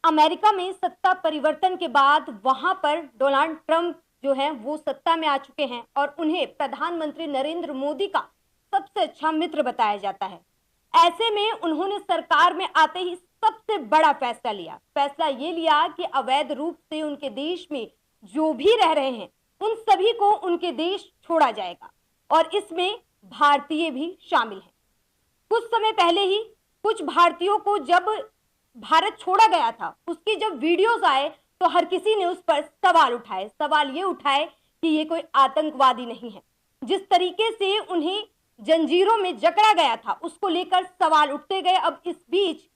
America में सत्ता परिवर्तन के बाद वहां पर डोनाल्ड ट्रंप जो है वो सत्ता में आ चुके हैं और उन्हें प्रधानमंत्री नरेंद्र मोदी का सबसे अच्छा मित्र बताया जाता है। ऐसे में उन्होंने सरकार में आते ही सबसे बड़ा फैसला लिया। फैसला ये लिया कि अवैध रूप से उनके देश में जो भी रह रहे हैं उन सभी को उनके देश छोड़ा जाएगा और इसमें भारतीय भी शामिल हैं। कुछ समय पहले ही कुछ भारतीयों को जब भारत छोड़ा गया था, उसकी जब वीडियोस आए तो हर किसी ने उस पर सवाल उठाए। सवाल ये उठाए कि ये कोई आतंकवादी नहीं है। जिस तरीके से उन्हें जंजीरों में जकड़ा गया था उसको लेकर सवाल उठते गए। अब इस बीच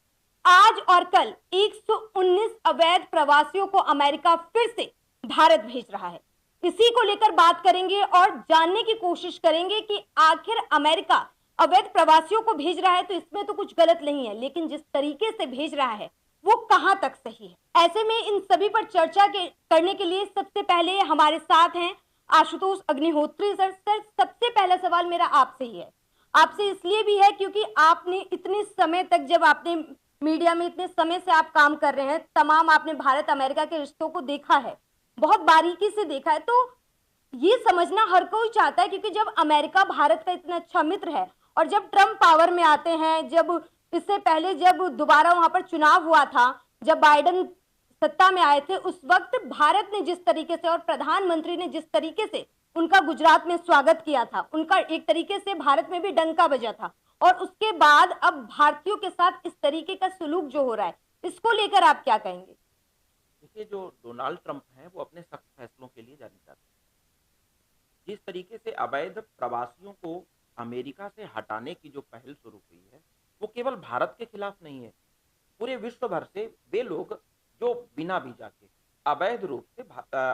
आज और कल 119 अवैध प्रवासियों को अमेरिका फिर से भारत भेज रहा है। इसी को लेकर बात करेंगे और जानने की कोशिश करेंगे कि आखिर अमेरिका अवैध प्रवासियों को भेज रहा है तो इसमें तो कुछ गलत नहीं है, लेकिन जिस तरीके से भेज रहा है वो कहां तक सही है। ऐसे में इन सभी पर करने के लिए सबसे पहले हमारे साथ हैं आशुतोष अग्निहोत्री सर। सर, सबसे पहला सवाल मेरा आपसे ही है। आपसे इसलिए भी है क्योंकि आपने इतने समय तक, जब आपने मीडिया में इतने समय से आप काम कर रहे हैं, तमाम आपने भारत अमेरिका के रिश्तों को देखा है, बहुत बारीकी से देखा है, तो ये समझना हर कोई चाहता है क्योंकि जब अमेरिका भारत का इतना अच्छा मित्र है और जब ट्रंप पावर में आते हैं, जब इससे पहले जब दोबारा वहां पर चुनाव हुआ था, जब बाइडेन सत्ता में आए थे, उस वक्त भारत ने जिस तरीके से और प्रधानमंत्री ने जिस तरीके से उनका गुजरात में स्वागत किया था, उनका एक तरीके से भारत में भी डंका बजा था। और उसके बाद अब भारतीयों के साथ इस तरीके का सलूक जो हो रहा है, इसको लेकर आप क्या कहेंगे? देखिए, जो डोनाल्ड ट्रंप हैं वो अपने सख्त फैसलों के लिए जाने जाते हैं। जिस तरीके से अवैध प्रवासियों को अमेरिका से हटाने की जो पहल शुरू हुई है, वो केवल भारत के खिलाफ नहीं है। पूरे विश्व भर से वे लोग जो बिना वीजा के अवैध रूप से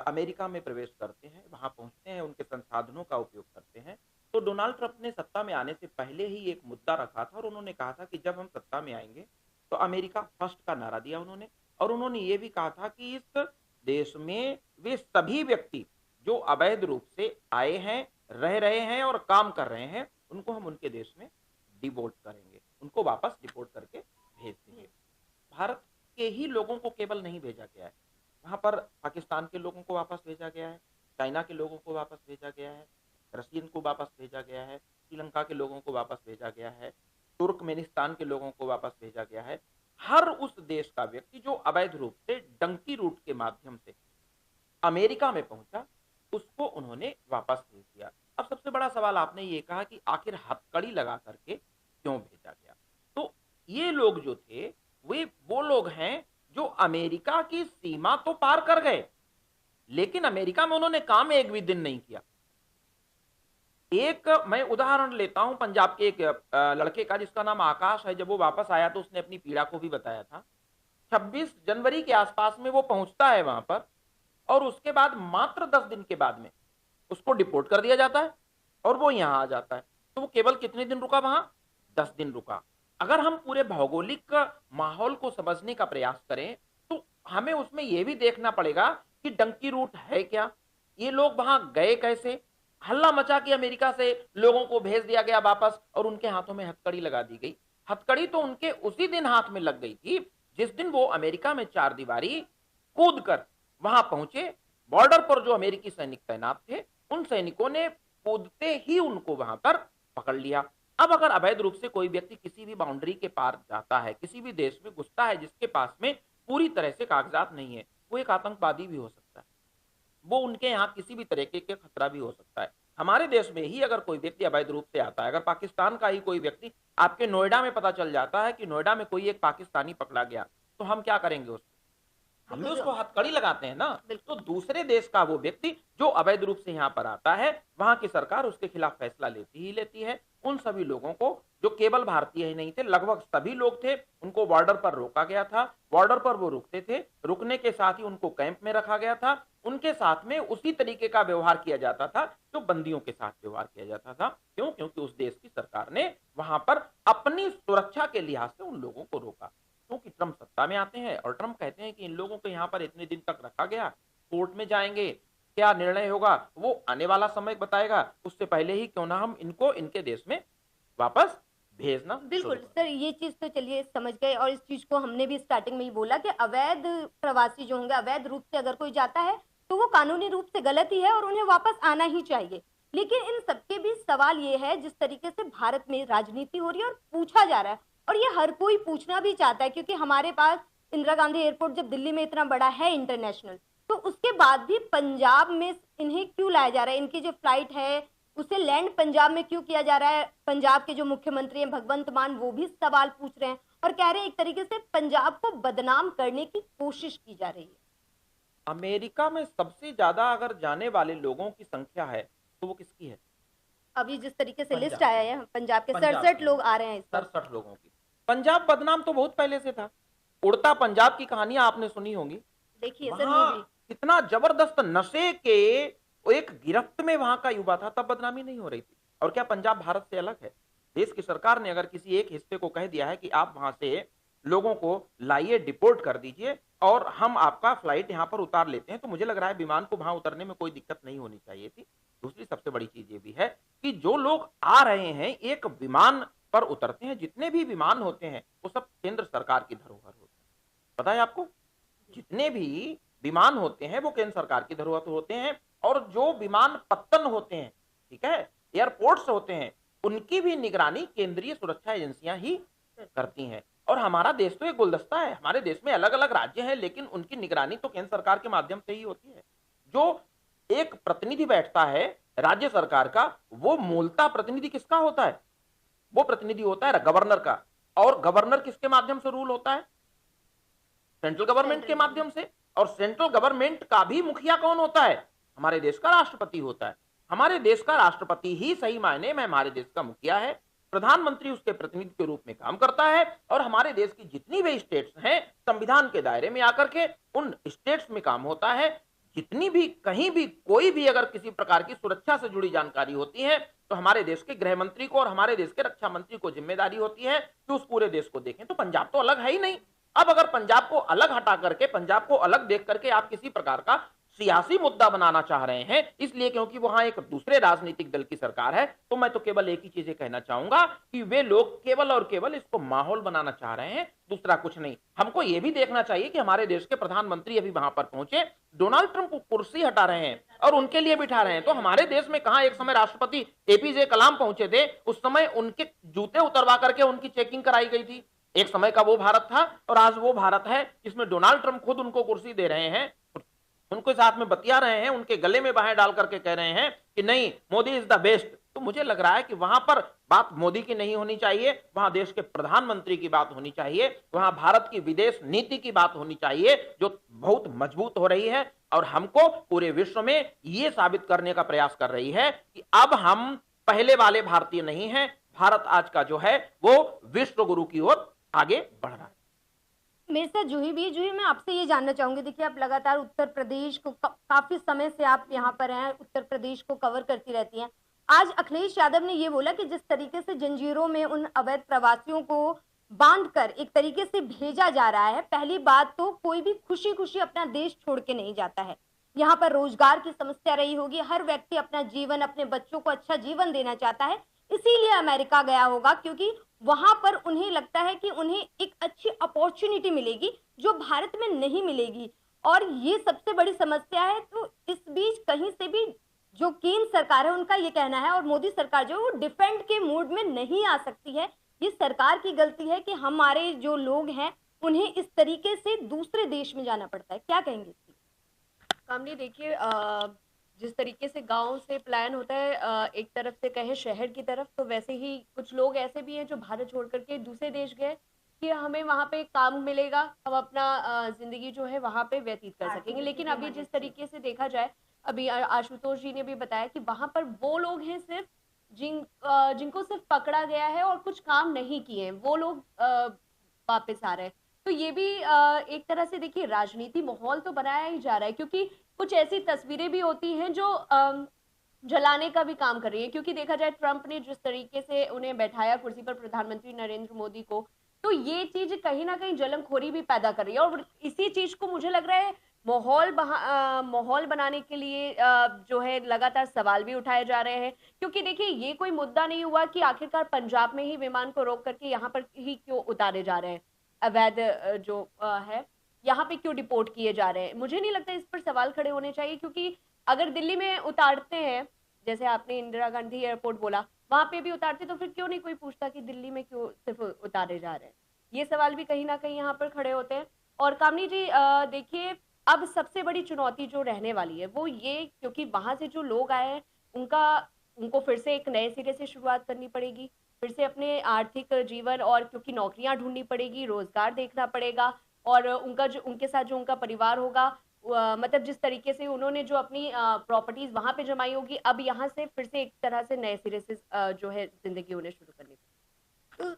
अमेरिका में प्रवेश करते हैं, वहां पहुंचते हैं, उनके संसाधनों का उपयोग करते हैं। तो डोनाल्ड ट्रंप ने सत्ता में आने से पहले ही एक मुद्दा रखा था और उन्होंने कहा था कि जब हम सत्ता में आएंगे तो अमेरिका फर्स्ट का नारा दिया उन्होंने। और उन्होंने ये भी कहा था कि इस देश में वे सभी व्यक्ति जो अवैध रूप से आए हैं, रह रहे हैं और काम कर रहे हैं, उनको हम उनके देश में डिपोर्ट करेंगे, उनको वापस डिपोर्ट करके भेज देंगे। भारत के ही लोगों को केवल नहीं भेजा गया है, वहां पर पाकिस्तान के लोगों को वापस भेजा गया है, चाइना के लोगों को वापस भेजा गया है, रशियन को वापस भेजा गया है, श्रीलंका के लोगों को वापस भेजा गया है, तुर्कमेनिस्तान के लोगों को वापस भेजा गया है। हर उस देश का व्यक्ति जो अवैध रूप से डंकी रूट के माध्यम से अमेरिका में पहुंचा, उसको उन्होंने वापस भेज दिया। अब सबसे बड़ा सवाल आपने ये कहा कि आखिर हथकड़ी लगा करके क्यों भेजा गया। तो ये लोग जो थे, वे वो लोग हैं जो अमेरिका की सीमा तो पार कर गए, लेकिन अमेरिका में उन्होंने काम एक भी दिन नहीं किया। एक मैं उदाहरण लेता हूं पंजाब के एक लड़के का जिसका नाम आकाश है। जब वो वापस आया तो उसने अपनी पीड़ा को भी बताया था। 26 जनवरी के आसपास में वो पहुंचता है वहां पर और उसके बाद मात्र 10 दिन के बाद में उसको डिपोर्ट कर दिया जाता है और वो यहां आ जाता है। तो वो केवल कितने दिन रुका वहां? 10 दिन रुका। अगर हम पूरे भौगोलिक माहौल को समझने का प्रयास करें तो हमें उसमें यह भी देखना पड़ेगा कि डंकी रूट है क्या, ये लोग वहां गए कैसे। हल्ला मचा के अमेरिका से लोगों को भेज दिया गया वापस और उनके हाथों में हथकड़ी लगा दी गई। हथकड़ी तो उनके उसी दिन हाथ में लग गई थी जिस दिन वो अमेरिका में चार दीवारी कूद कर वहां पहुंचे। बॉर्डर पर जो अमेरिकी सैनिक तैनात थे, उन सैनिकों ने कूदते ही उनको वहां पर पकड़ लिया। अब अगर अवैध रूप से कोई व्यक्ति किसी भी बाउंड्री के पार जाता है, किसी भी देश में घुसता है जिसके पास में पूरी तरह से कागजात नहीं है, वो एक आतंकवादी भी हो सकता है, वो उनके यहाँ किसी भी तरीके के खतरा भी हो सकता है। हमारे देश में ही अगर कोई व्यक्ति अवैध रूप से आता है, अगर पाकिस्तान का ही कोई व्यक्ति आपके नोएडा में पता चल जाता है कि नोएडा में कोई एक पाकिस्तानी पकड़ा गया, तो हम क्या करेंगे उसको? हम भी उसको हथकड़ी लगाते हैं ना। तो दूसरे देश का वो व्यक्ति जो अवैध रूप से यहाँ पर आता है, वहां की सरकार उसके खिलाफ फैसला लेती ही लेती है। उन सभी लोगों को, जो केवल भारतीय ही नहीं थे, लगभग सभी लोग थे, उनको बॉर्डर पर रोका गया था। बॉर्डर पर वो रुकते थे, रुकने के साथ ही उनको कैंप में रखा गया था। उनके साथ में उसी तरीके का व्यवहार किया जाता था जो बंदियों के साथ व्यवहार किया जाता था। क्यों? क्योंकि उस देश की सरकार ने वहां पर अपनी सुरक्षा के लिहाज से उन लोगों को रोका। क्योंकि ट्रंप सत्ता में आते हैं और ट्रंप कहते हैं कि इन लोगों को यहाँ पर इतने दिन तक रखा गया, कोर्ट में जाएंगे, क्या निर्णय होगा वो आने वाला समय बताएगा, उससे पहले ही क्यों ना हम इनको इनके देश में वापस भेजना शुरू बिल्कुल, कर सर ये चीज़ तो चलिए समझ गए और इस चीज़ को हमने भी स्टार्टिंग में ही बोला कि अवैध प्रवासी जो होंगे, अवैध रूप से अगर कोई जाता है, तो वो कानूनी रूप से गलत ही है और उन्हें वापस आना ही चाहिए। लेकिन इन सबके बीच सवाल ये है जिस तरीके से भारत में राजनीति हो रही है और पूछा जा रहा है और ये हर कोई पूछना भी चाहता है क्योंकि हमारे पास इंदिरा गांधी एयरपोर्ट जब दिल्ली में इतना बड़ा है इंटरनेशनल, तो उसके बाद भी पंजाब में इन्हें क्यों लाया जा रहा है? इनकी जो फ्लाइट है उसे लैंड पंजाब में क्यों किया जा रहा है? पंजाब के जो मुख्यमंत्री हैं भगवंत मान वो भी सवाल पूछ रहे हैं और कह रहे हैं एक तरीके से पंजाब को बदनाम करने की कोशिश की जा रही है। अमेरिका में सबसे ज्यादा अगर जाने वाले लोगों की संख्या है तो वो किसकी है? अभी जिस तरीके से लिस्ट पंजाब आया है पंजाब के पंजाब 67 की लोग आ रहे हैं इस वक्त। 67 लोगों की। पंजाब बदनाम तो बहुत पहले से था। उड़ता पंजाब की कहानियां आपने सुनी होंगी। देखिए सर वहां मूवी। कितना जबरदस्त नशे के एक गिरफ्त में वहां का युवा था, तब बदनामी नहीं हो रही थी। और क्या पंजाब भारत से अलग है? देश की सरकार ने अगर किसी एक हिस्से को कह दिया है कि आप वहां से लोगों को लाइए, डिपोर्ट कर दीजिए और हम आपका फ्लाइट यहां पर उतार लेते हैं, तो मुझे लग रहा है विमान को वहां उतरने में कोई दिक्कत नहीं होनी चाहिए थी। दूसरी सबसे बड़ी चीज ये भी है कि जो लोग आ रहे हैं एक विमान पर उतरते हैं, जितने भी विमान होते हैं वो सब केंद्र सरकार की धरोहर होते हैं। पता है आपको? जितने भी विमान होते हैं वो केंद्र सरकार की धरोहर होते हैं और जो विमान पत्तन होते हैं, ठीक है, एयरपोर्ट्स होते हैं, उनकी भी निगरानी केंद्रीय सुरक्षा एजेंसियां ही करती हैं। और हमारा देश तो एक गुलदस्ता है, हमारे देश में अलग अलग राज्य हैं, लेकिन उनकी निगरानी तो केंद्र सरकार के माध्यम से ही होती है। जो एक प्रतिनिधि बैठता है राज्य सरकार का, वो मूलतः प्रतिनिधि किसका होता है? वो प्रतिनिधि होता है गवर्नर का। और गवर्नर किसके माध्यम से रूल होता है? सेंट्रल गवर्नमेंट के माध्यम से। और सेंट्रल गवर्नमेंट का भी मुखिया कौन होता है? हमारे देश का राष्ट्रपति होता है। हमारे देश का राष्ट्रपति ही सही मायने में हमारे देश का मुखिया है। प्रधानमंत्री उसके प्रतिनिधि के रूप में काम करता है और हमारे देश की जितनी भी स्टेट्स हैं संविधान के दायरे में आकर के उन स्टेट्स में काम होता है। जितनी भी कहीं भी कोई भी अगर किसी प्रकार की सुरक्षा से जुड़ी जानकारी होती है तो हमारे देश के गृह मंत्री को और हमारे देश के रक्षा मंत्री को जिम्मेदारी होती है कि उस पूरे देश को देखें। तो पंजाब तो अलग है ही नहीं। अब अगर पंजाब को अलग हटा करके, पंजाब को अलग देख करके आप किसी प्रकार का सियासी मुद्दा बनाना चाह रहे हैं, इसलिए क्योंकि वहां एक दूसरे राजनीतिक दल की सरकार है, तो मैं तो केवल एक ही चीजें कहना चाहूंगा कि वे लोग केवल और केवल इसको माहौल बनाना चाह रहे हैं, दूसरा कुछ नहीं। हमको यह भी देखना चाहिए कि हमारे देश के प्रधानमंत्री अभी वहां पर पहुंचे, डोनाल्ड ट्रंप को कुर्सी हटा रहे हैं और उनके लिए बिठा रहे हैं। तो हमारे देश में कहा एक समय राष्ट्रपति एपीजे कलाम पहुंचे थे, उस समय उनके जूते उतरवा करके उनकी चेकिंग कराई गई थी। एक समय का वो भारत था और आज वो भारत है जिसमें डोनाल्ड ट्रंप खुद उनको कुर्सी दे रहे हैं, उनके साथ में बतिया रहे हैं, उनके गले में बाहें डाल करके कह रहे हैं कि नहीं, मोदी इज द बेस्ट। तो मुझे लग रहा है कि वहां पर बात मोदी की नहीं होनी चाहिए, वहां देश के प्रधानमंत्री की बात होनी चाहिए, वहां भारत की विदेश नीति की बात होनी चाहिए जो बहुत मजबूत हो रही है और हमको पूरे विश्व में यह साबित करने का प्रयास कर रही है कि अब हम पहले वाले भारतीय नहीं हैं। भारत आज का जो है वो विश्व गुरु की ओर आगे बढ़ रहा है। मेरे साथ जूही भी है। जूही, मैं आपसे ये जानना चाहूंगी, देखिए आप लगातार उत्तर प्रदेश को काफी समय से आप यहाँ पर हैं, उत्तर प्रदेश को कवर करती रहती हैं। आज अखिलेश यादव ने ये बोला कि जिस तरीके से जंजीरों में उन अवैध प्रवासियों को बांधकर एक तरीके से भेजा जा रहा है, पहली बात तो कोई भी खुशी खुशी अपना देश छोड़ के नहीं जाता है। यहाँ पर रोजगार की समस्या रही होगी, हर व्यक्ति अपना जीवन, अपने बच्चों को अच्छा जीवन देना चाहता है, इसीलिए अमेरिका गया होगा क्योंकि वहां पर उन्हें लगता है कि उन्हें एक अच्छी अपॉर्चुनिटी मिलेगी जो भारत में नहीं मिलेगी और ये सबसे बड़ी समस्या है। तो इस बीच कहीं से भी जो केंद्र सरकार है उनका ये कहना है और मोदी सरकार जो है वो डिफेंड के मूड में नहीं आ सकती है। ये सरकार की गलती है कि हमारे जो लोग हैं उन्हें इस तरीके से दूसरे देश में जाना पड़ता है। क्या कहेंगे इसकी? कामनी, देखिए जिस तरीके से गांव से प्लान होता है एक तरफ से कहे शहर की तरफ, तो वैसे ही कुछ लोग ऐसे भी हैं जो भारत छोड़ करके दूसरे देश गए कि हमें वहां पे काम मिलेगा, हम अपना जिंदगी जो है वहां पे व्यतीत कर सकेंगे। लेकिन अभी जिस तरीके से देखा जाए, अभी आशुतोष जी ने भी बताया कि वहां पर वो लोग हैं सिर्फ जिनको सिर्फ पकड़ा गया है और कुछ काम नहीं किए हैं, वो लोग वापस आ रहे हैं। तो ये भी एक तरह से देखिए राजनीति माहौल तो बनाया ही जा रहा है, क्योंकि कुछ ऐसी तस्वीरें भी होती हैं जो जलाने का भी काम कर रही है। क्योंकि देखा जाए ट्रंप ने जिस तरीके से उन्हें बैठाया कुर्सी पर, प्रधानमंत्री नरेंद्र मोदी को, तो ये चीज कहीं ना कहीं जलनखोरी भी पैदा कर रही है। और इसी चीज को मुझे लग रहा है माहौल बनाने के लिए जो है लगातार सवाल भी उठाए जा रहे हैं, क्योंकि देखिए ये कोई मुद्दा नहीं हुआ कि आखिरकार पंजाब में ही विमान को रोक करके यहाँ पर ही क्यों उतारे जा रहे हैं, अवैध जो है यहाँ पे क्यों डिपोर्ट किए जा रहे हैं। मुझे नहीं लगता इस पर सवाल खड़े होने चाहिए, क्योंकि अगर दिल्ली में उतारते हैं, जैसे आपने इंदिरा गांधी एयरपोर्ट बोला, वहां पे भी उतारते तो फिर क्यों नहीं कोई पूछता कि दिल्ली में क्यों सिर्फ उतारे जा रहे हैं। ये सवाल भी कहीं ना कहीं यहाँ पर खड़े होते हैं। और कामनी जी देखिए, अब सबसे बड़ी चुनौती जो रहने वाली है वो ये, क्योंकि वहां से जो लोग आए हैं उनका उनको फिर से एक नए सिरे से शुरुआत करनी पड़ेगी, फिर से अपने आर्थिक जीवन, और क्योंकि नौकरियां ढूंढनी पड़ेगी, रोजगार देखना पड़ेगा, और उनका जो उनके साथ जो उनका परिवार होगा, मतलब जिस तरीके से उन्होंने जो अपनी प्रॉपर्टीज वहां पे जमाई होगी, अब यहाँ से फिर से एक तरह से नए सिरे से जो है जिंदगी उन्हें शुरू करनी पड़ेगी। तो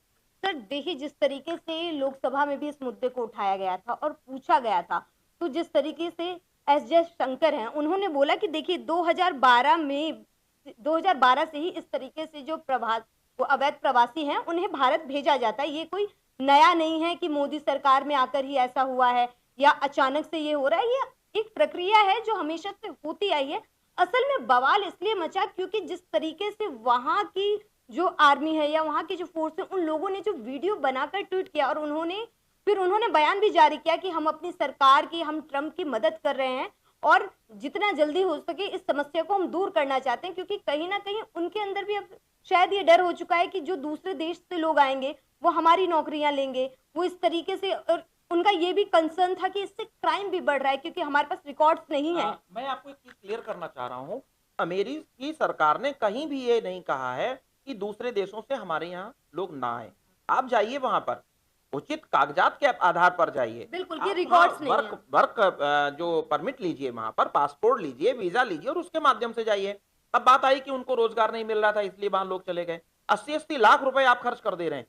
सर देखिए, जिस तरीके से लोकसभा में भी इस मुद्दे को उठाया गया था और पूछा गया था, तो जिस तरीके से एस जयशंकर हैं, उन्होंने बोला कि देखिए 2012 से ही इस तरीके से जो प्रवास वो अवैध प्रवासी हैं उन्हें भारत भेजा जाता है। ये कोई नया नहीं है कि मोदी सरकार में आकर ही ऐसा हुआ है या अचानक से ये हो रहा है। ये एक प्रक्रिया है जो हमेशा से होती आई है। असल में बवाल इसलिए मचा क्योंकि जिस तरीके से वहां की जो आर्मी है या वहां की जो फोर्स है, उन लोगों ने जो वीडियो बनाकर ट्वीट किया और उन्होंने बयान भी जारी किया कि हम अपनी सरकार की, हम ट्रंप की मदद कर रहे हैं और जितना जल्दी हो सके इस समस्या को हम दूर करना चाहते हैं, क्योंकि कहीं ना कहीं उनके अंदर भी अब शायद ये डर हो चुका है कि जो दूसरे देश से लोग आएंगे वो हमारी नौकरियां लेंगे। वो इस तरीके से, और उनका ये भी कंसर्न था कि इससे क्राइम भी बढ़ रहा है क्योंकि हमारे पास रिकॉर्ड्स नहीं है। मैं आपको एक चीज क्लियर करना चाह रहा हूँ। अमेरिकी सरकार ने कहीं भी ये नहीं कहा है कि दूसरे देशों से हमारे यहाँ लोग ना आए। आप जाइए वहां पर, उचित कागजात के आधार पर जाइए, बिल्कुल कि आप रिकॉर्ड्स वहाँ नहीं है। वर्क जो परमिट लीजिए, वहां पर पासपोर्ट लीजिए, वीजा लीजिए और उसके माध्यम से जाइए। अब बात आई कि उनको रोजगार नहीं मिल रहा था इसलिए वहां लोग चले गए। 80-80 लाख रुपए आप खर्च कर दे रहे हैं।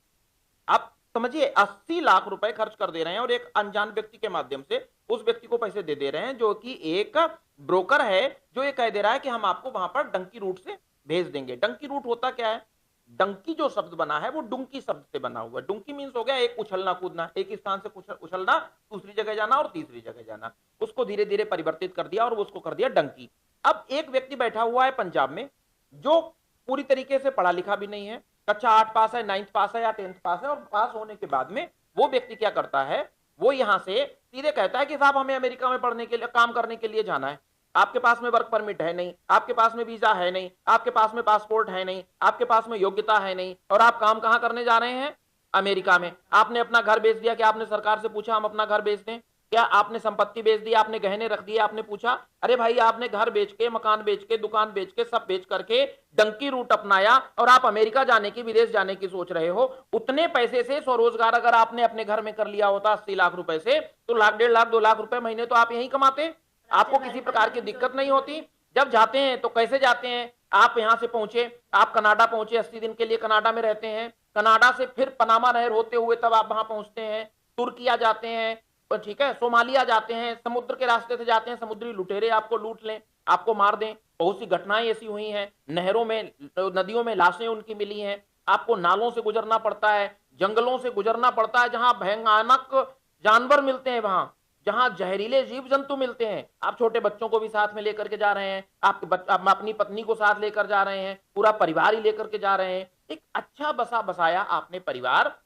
आप समझिए, 80 लाख रुपए खर्च कर दे रहे हैं और एक अनजान व्यक्ति के माध्यम से उस व्यक्ति को पैसे दे दे रहे हैं जो कि एक ब्रोकर है, जो ये कह दे रहा है कि हम आपको वहां पर डंकी रूट से भेज देंगे। डंकी रूट होता क्या है? डंकी जो शब्द बना है वो डुंकी शब्द से बना हुआ है। डुंकी मीन्स हो गया एक उछलना कूदना, एक स्थान से उछलना, दूसरी जगह जाना और तीसरी जगह जाना। उसको धीरे धीरे परिवर्तित कर दिया और उसको कर दिया डंकी। अब एक व्यक्ति बैठा हुआ है पंजाब में जो पूरी तरीके से पढ़ा लिखा भी नहीं है, कक्षा 8 पास है, 9th पास है या 10th पास है, और पास होने के बाद में वो व्यक्ति क्या करता है, वो यहां से सीधे कहता है कि साहब हमें अमेरिका में पढ़ने के लिए, काम करने के लिए जाना है। आपके पास में वर्क परमिट है नहीं, आपके पास में वीजा है नहीं, आपके पास में पासपोर्ट है नहीं, आपके पास में योग्यता है नहीं, और आप काम कहां करने जा रहे हैं? अमेरिका में। आपने अपना घर बेच दिया? क्या आपने सरकार से पूछा हम अपना घर बेच दें? क्या आपने संपत्ति बेच दी? आपने गहने रख दिए? आपने पूछा? अरे भाई, आपने घर बेच के, मकान बेच के, दुकान बेच के, सब बेच करके डंकी रूट अपनाया और आप अमेरिका जाने की, विदेश जाने की सोच रहे हो। उतने पैसे से स्वरोजगार अगर आपने अपने घर में कर लिया होता 80 लाख रुपए से, तो लाख, 1.5 लाख, 2 लाख रुपए महीने तो आप यहीं कमाते, आपको किसी प्रकार की दिक्कत नहीं होती। जब जाते हैं तो कैसे जाते हैं? आप यहां से पहुंचे, आप कनाडा पहुंचे, 80 दिन के लिए कनाडा में रहते हैं, कनाडा से फिर पनामा नहर होते हुए तब आप वहां पहुंचते हैं, तुर्किया जाते हैं, ठीक है, सोमालिया जाते हैं, समुद्र के रास्ते से जाते हैं, समुद्री लुटेरे आपको लूट लें, आपको मार दें। बहुत सी घटनाएं ऐसी हुई हैं, नहरों में, नदियों में लाशें उनकी मिली हैं। आपको नालों से गुजरना पड़ता है, जंगलों से गुजरना पड़ता है, जहां भयानक जानवर मिलते हैं, वहां जहां जहरीले जीव जंतु मिलते हैं। आप छोटे बच्चों को भी साथ में लेकर के जा रहे हैं, आप अपनी पत्नी को साथ लेकर जा रहे हैं, पूरा परिवार ही लेकर के जा रहे हैं। एक अच्छा बसा बसाया आपने परिवार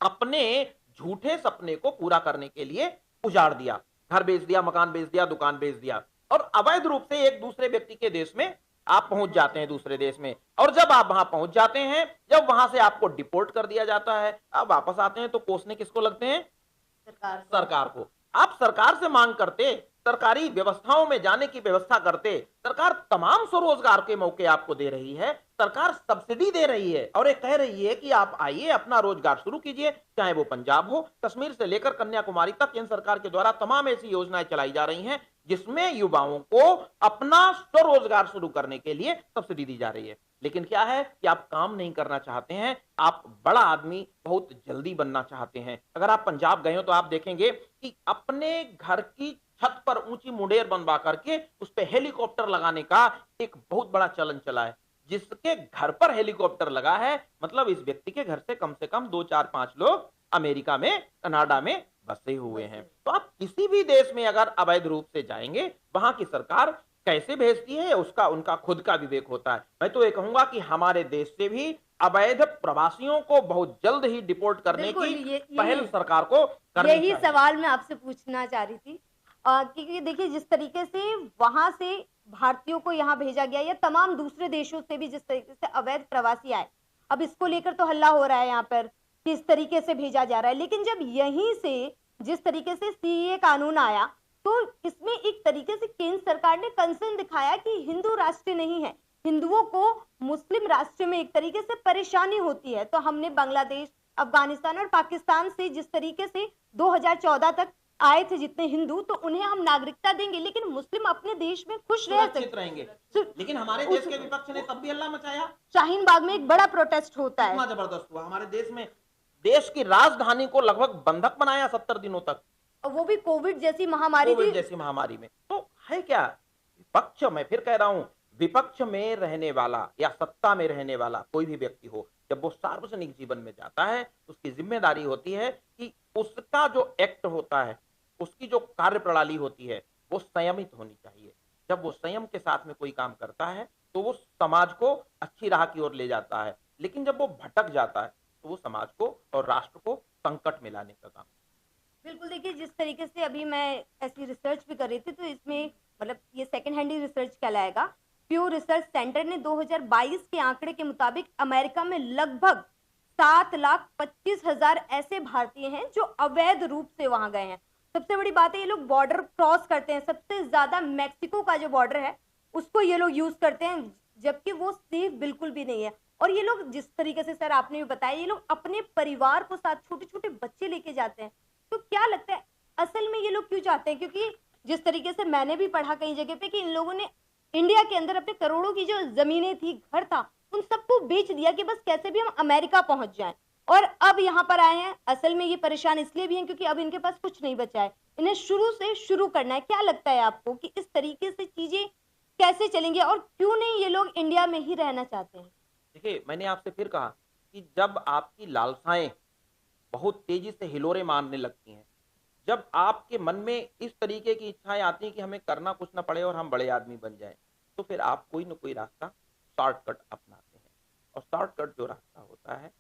अपने झूठे सपने को पूरा करने के लिए उजाड़ दिया, घर बेच दिया, मकान बेच दिया, दुकान बेच दिया, और अवैध रूप से एक दूसरे व्यक्ति के देश में आप पहुंच जाते हैं, दूसरे देश में। और जब आप वहां पहुंच जाते हैं, जब वहां से आपको डिपोर्ट कर दिया जाता है, आप वापस आते हैं तो कोसने किसको लगते हैं? सरकार को। आप सरकार से मांग करते, सरकारी व्यवस्थाओं में जाने की व्यवस्था करते। सरकार तमाम स्वरोजगार के मौके आपको दे रही है, सरकार सब्सिडी दे रही है और ये कह रही है कि आप आइए, अपना रोजगार शुरू कीजिए। चाहे वो पंजाब हो, कश्मीर से लेकर कन्याकुमारी तक केंद्र सरकार के द्वारा तमाम ऐसी योजनाएं चलाई जा रही हैं जिसमें युवाओं को अपना स्वरोजगार शुरू करने के लिए सब्सिडी दी जा रही है। लेकिन क्या है कि आप काम नहीं करना चाहते हैं, आप बड़ा आदमी बहुत जल्दी बनना चाहते हैं। अगर आप पंजाब गए हो तो आप देखेंगे कि अपने घर की छत पर ऊंची मुंडेर बनवा करके उस पर हेलीकॉप्टर लगाने का एक बहुत बड़ा चलन चला है। जिसके घर पर हेलीकॉप्टर लगा है, मतलब इस व्यक्ति के घर से कम 2, 4, 5 लोग अमेरिका में, कनाडा में बसे हुए हैं। बसे। तो आप किसी भी देश में अगर अवैध रूप से जाएँगे, वहाँ की सरकार कैसे भेजती है, उसका उनका खुद का विवेक होता है। मैं तो ये कहूँगा कि हमारे देश से भी अवैध प्रवासियों को बहुत जल्द ही डिपोर्ट करने बिल्कुल, की ये पहल यही सरकार को करनी यही चाहिए। सवाल मैं आपसे पूछना चाह रही थी। क्योंकि देखिए जिस तरीके से वहाँ से भारतीयों को यहाँ भेजा गया या तमाम दूसरे देशों से भी जिस तरीके से अवैध प्रवासी आए, अब इसको लेकर तो हल्ला हो रहा है यहाँ पर कि इस तरीके से भेजा जा रहा है। लेकिन जब यहीं से जिस तरीके से सीएए कानून आया, तो इसमें एक तरीके से केंद्र सरकार ने कंसर्न दिखाया कि हिंदू राष्ट्र नहीं है, हिंदुओं को मुस्लिम राष्ट्र में एक तरीके से परेशानी होती है। तो हमने बांग्लादेश, अफगानिस्तान और पाकिस्तान से जिस तरीके से 2014 तक आए थे जितने हिंदू, तो उन्हें हम नागरिकता देंगे, लेकिन मुस्लिम अपने देश में खुश रह सुरक्षित सकते। रहेंगे। सु- लेकिन हमारे देश के विपक्ष ने तब भी हल्ला मचाया। शाहीन बाग में एक बड़ा प्रोटेस्ट होता कितना है, जबरदस्त हुआ हमारे देश में, देश की राजधानी को लगभग बंधक बनाया 70 दिनों तक, और वो भी कोविड जैसी महामारी थी। कोविड जैसी महामारी में। तो है क्या, विपक्ष, मैं फिर कह रहा हूं, विपक्ष में रहने वाला या सत्ता में रहने वाला कोई भी व्यक्ति हो, जब वो सार्वजनिक जीवन में जाता है तो उसकी जिम्मेदारी होती है कि उसका जो एक्ट होता है, उसकी जो कार्य प्रणाली होती है, वो संयमित होनी चाहिए। जब वो संयम के साथ में कोई काम करता है तो वो समाज को अच्छी राह की ओर ले जाता है। लेकिन जब वो भटक जाता है तो वो समाज को और राष्ट्र को संकट में लाने का काम। बिल्कुल, देखिए जिस तरीके से अभी मैं ऐसी रिसर्च भी कर रही थी, तो इसमें मतलब ये सेकंड हैंड ही रिसर्च कहलाएगा। प्यू रिसर्च सेंटर ने 2022 के आंकड़े के मुताबिक अमेरिका में लगभग 7,25,000 ऐसे भारतीय हैं जो अवैध रूप से वहां गए हैं। सबसे बड़ी बात है, ये लोग बॉर्डर क्रॉस करते हैं, सबसे ज्यादा मैक्सिको का जो बॉर्डर है उसको ये लोग यूज करते हैं, जबकि वो सेफ बिल्कुल भी नहीं है। और ये लोग जिस तरीके से सर आपने भी बताया, ये लोग अपने परिवार को साथ, छोटे छोटे बच्चे लेके जाते हैं। तो क्या लगता है असल में ये लोग क्यों चाहते हैं? क्योंकि जिस तरीके से मैंने भी पढ़ा कई जगह पे कि इन लोगों ने इंडिया के अंदर अपने करोड़ों की जो जमीनें थी, घर था, उन सबको बेच दिया कि बस कैसे भी हम अमेरिका पहुंच जाएं, और अब यहाँ पर आए हैं। असल में ये परेशान इसलिए भी हैं क्योंकि अब इनके पास कुछ नहीं बचा है, इन्हें शुरू से शुरू करना है। क्या लगता है आपको कि इस तरीके से चीजें कैसे चलेंगी और क्यों नहीं ये लोग इंडिया में ही रहना चाहते हैं? देखिए, मैंने आपसे फिर कहा कि जब आपकी लालसाएं बहुत तेजी से हिलोरे मारने लगती हैं, जब आपके मन में इस तरीके की इच्छाएं आती हैं कि हमें करना कुछ ना पड़े और हम बड़े आदमी बन जाएं, तो फिर आप कोई ना कोई रास्ता, शॉर्टकट अपनाते हैं। और शॉर्टकट जो रास्ता होता है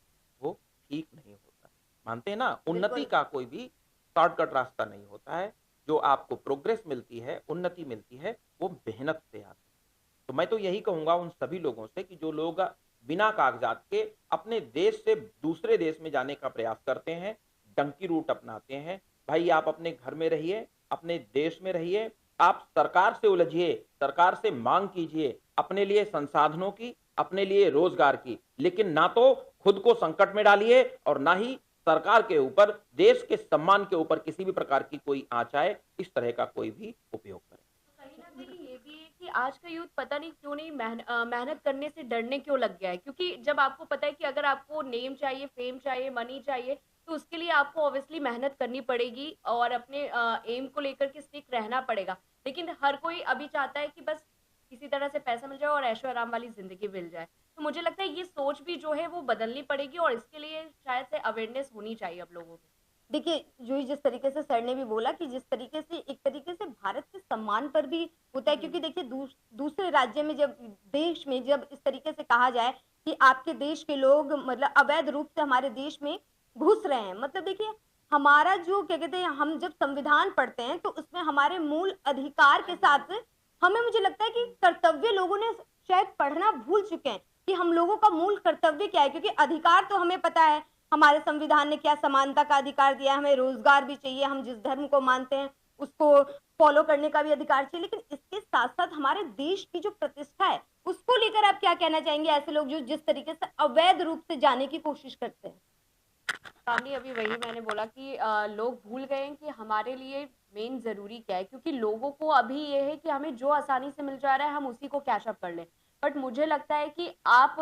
वो ठीक नहीं होता। मानते हैं ना, उन्नति बिल्कुल। का कोई भी शॉर्टकट रास्ता नहीं होता है। जो आपको प्रोग्रेस मिलती है, उन्नति मिलती है, वो मेहनत से आती है। तो मैं तो यही कहूंगा उन सभी लोगों से कि जो लोग बिना कागजात के अपने देश से दूसरे देश में जाने का प्रयास करते हैं, डंकी रूट अपनाते हैं, भाई आप अपने घर में रहिए, अपने देश में रहिए, आप सरकार से उलझिए, सरकार से मांग कीजिए अपने लिए संसाधनों की, अपने लिए रोजगार की, लेकिन ना तो खुद को संकट में डालिए और ना ही सरकार के ऊपर, देश के सम्मान के ऊपर किसी भी प्रकार की कोई आंच आए, इस तरह का कोई भी उपयोग करें। कहीं न कहीं ये भी है कि आज का यूथ पता नहीं क्यों नहीं मेहनत करने से डरने क्यों लग गया है। क्योंकि जब आपको पता है कि अगर आपको नेम चाहिए, फेम चाहिए, मनी चाहिए, तो उसके लिए आपको ऑब्वियसली मेहनत करनी पड़ेगी और अपने एम को लेकर के स्टिक रहना पड़ेगा। लेकिन हर कोई अभी चाहता है कि बस किसी तरह से पैसा मिल जाए और ऐशो-आराम वाली ज़िंदगी मिल जाए। तो मुझे लगता है ये सोच भी जो है वो बदलनी पड़ेगी और इसके लिए शायद से अवेयरनेस होनी चाहिए अब लोगों में। देखिए, जो जिस तरीके से सर ने भी बोला कि जिस तरीके से एक तरीके से भारत के सम्मान पर भी होता है, क्योंकि देखिए दूसरे राज्य में जब, देश में जब इस तरीके से कहा जाए कि आपके देश के लोग मतलब अवैध रूप से हमारे देश में घुस रहे हैं, मतलब देखिए हमारा जो क्या कहते हैं, हम जब संविधान पढ़ते हैं तो उसमें हमारे मूल अधिकार के साथ हमें, मुझे लगता है कि कर्तव्य लोगों ने शायद पढ़ना भूल चुके हैं कि हम लोगों का मूल कर्तव्य क्या है। क्योंकि अधिकार तो हमें पता है, हमारे संविधान ने क्या समानता का अधिकार दिया है, हमें रोजगार भी चाहिए, हम जिस धर्म को मानते हैं उसको फॉलो करने का भी अधिकार चाहिए। लेकिन इसके साथ साथ हमारे देश की जो प्रतिष्ठा है उसको लेकर आप क्या कहना चाहेंगे, ऐसे लोग जो जिस तरीके से अवैध रूप से जाने की कोशिश करते हैं? सामने अभी वही मैंने बोला कि लोग भूल गए हैं कि हमारे लिए मेन ज़रूरी क्या है, क्योंकि लोगों को अभी ये है कि हमें जो आसानी से मिल जा रहा है हम उसी को कैश अप कर लें। बट मुझे लगता है कि आप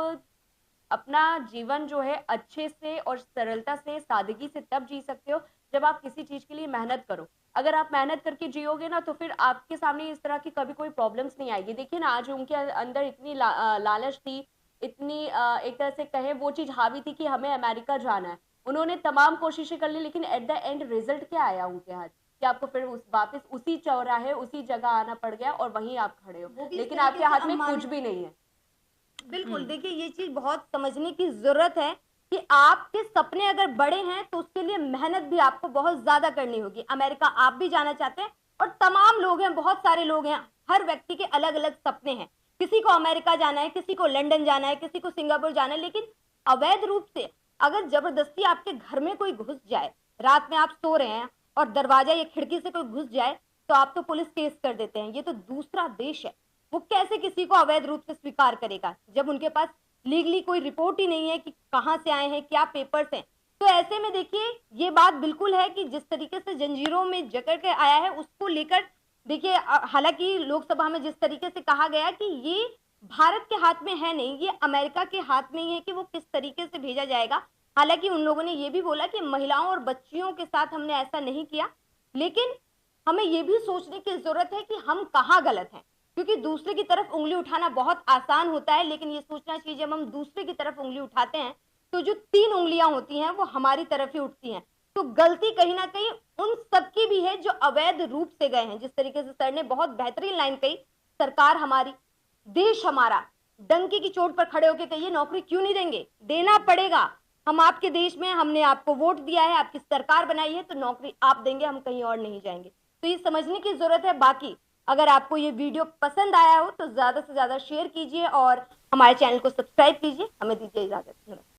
अपना जीवन जो है अच्छे से और सरलता से, सादगी से तब जी सकते हो जब आप किसी चीज़ के लिए मेहनत करो। अगर आप मेहनत करके जियोगे ना तो फिर आपके सामने इस तरह की कभी कोई प्रॉब्लम्स नहीं आएगी। देखिए ना, आज उनके अंदर इतनी लालच थी, इतनी एक तरह से कहें वो चीज़ हावी थी कि हमें अमेरिका जाना है। उन्होंने तमाम कोशिशें कर ली, लेकिन एट द एंड रिजल्ट क्या आया उनके हाथ कि आपको फिर वापस उसी चौराहे उसी जगह आना पड़ गया और वहीं आप खड़े हो, लेकिन आपके हाथ में कुछ भी नहीं है। बिल्कुल, देखिए ये चीज बहुत समझने की जरूरत है कि आपके सपने अगर बड़े हैं तो उसके लिए मेहनत भी आपको बहुत ज्यादा करनी होगी। अमेरिका आप भी जाना चाहते हैं और तमाम लोग हैं, बहुत सारे लोग हैं, हर व्यक्ति के अलग अलग सपने हैं। किसी को अमेरिका जाना है, किसी को लंदन जाना है, किसी को सिंगापुर जाना है, लेकिन अवैध रूप से अगर जबरदस्ती आपके घर में कोई घुस जाए, रात में आप सो रहे हैं और दरवाजा या खिड़की से कोई घुस जाए, तो आप तो पुलिस केस कर देते हैं। ये तो दूसरा देश है, वो कैसे किसी को अवैध रूप से स्वीकार करेगा जब उनके पास लीगली कोई रिपोर्ट ही नहीं है कि कहां से आए हैं, क्या पेपर्स हैं। तो ऐसे में देखिए ये बात बिल्कुल है कि जिस तरीके से जंजीरों में जकड़ के आया है उसको लेकर देखिए, हालांकि लोकसभा में जिस तरीके से कहा गया कि ये भारत के हाथ में है नहीं, ये अमेरिका के हाथ में ही है कि वो किस तरीके से भेजा जाएगा। हालांकि उन लोगों ने ये भी बोला कि महिलाओं और बच्चियों के साथ हमने ऐसा नहीं किया, लेकिन हमें ये भी सोचने की जरूरत है कि हम कहाँ गलत हैं, क्योंकि दूसरे की तरफ उंगली उठाना बहुत आसान होता है, लेकिन ये सोचना चाहिए जब हम दूसरे की तरफ उंगली उठाते हैं तो जो 3 उंगलियां होती हैं वो हमारी तरफ ही उठती हैं। तो गलती कहीं ना कहीं उन सबकी भी है जो अवैध रूप से गए हैं। जिस तरीके से सर ने बहुत बेहतरीन लाइन कही, सरकार हमारी, देश हमारा, डंके की चोट पर खड़े होकर कहिए नौकरी क्यों नहीं देंगे, देना पड़ेगा। हम आपके देश में, हमने आपको वोट दिया है, आपकी सरकार बनाई है, तो नौकरी आप देंगे, हम कहीं और नहीं जाएंगे। तो ये समझने की जरूरत है। बाकी अगर आपको ये वीडियो पसंद आया हो तो ज्यादा से ज्यादा शेयर कीजिए और हमारे चैनल को सब्सक्राइब कीजिए। हमें दीजिए इजाजत।